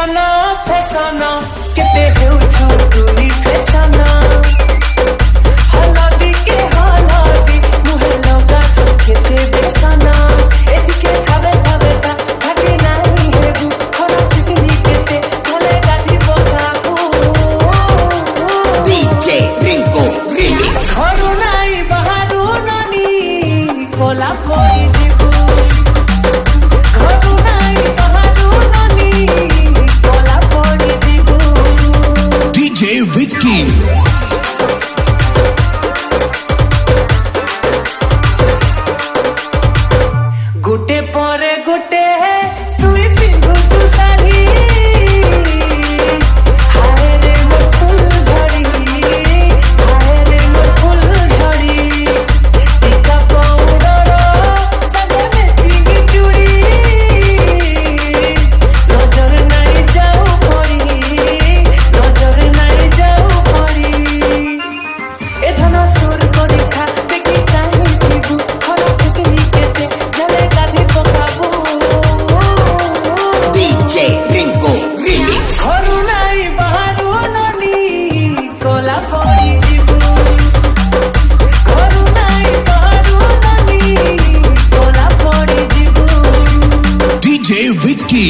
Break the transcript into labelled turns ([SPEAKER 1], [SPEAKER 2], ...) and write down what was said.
[SPEAKER 1] फेसना फेसना केते हेउछु तुई फेसना हलादी के हलादी मुहे लगा सब केते बेसना एदिके खाबे खाबे ता थाकी नाही हेबु खरा पिकनी केते चले गाजी पकाबु
[SPEAKER 2] DJ Ringo Remix
[SPEAKER 1] घरु नाही बाहरु ननी कोला कोई दिबु घरु नाही बाहरु ननी कोला कोई दिबु
[SPEAKER 3] DJ Vicky
[SPEAKER 1] गुटे परे गुटे तुई पिंधु तू साड़ी हाय रे मो फूल झड़ी हाय रे मो फूल झड़ी टीका पाउडर सगे में चिंगी चूड़ी नजर नहीं जाऊ पड़ी ए धना सुर करी खा देखी चाही थीबु खरा फिकनी केते जले गाधी पकाबू
[SPEAKER 2] DJ Ringo Remix
[SPEAKER 1] घरु नाही बाहरु ननी कोला पड़ी जीबू घरु नाही बाहरु ननी कोला पड़ी जीबू
[SPEAKER 3] DJ Vicky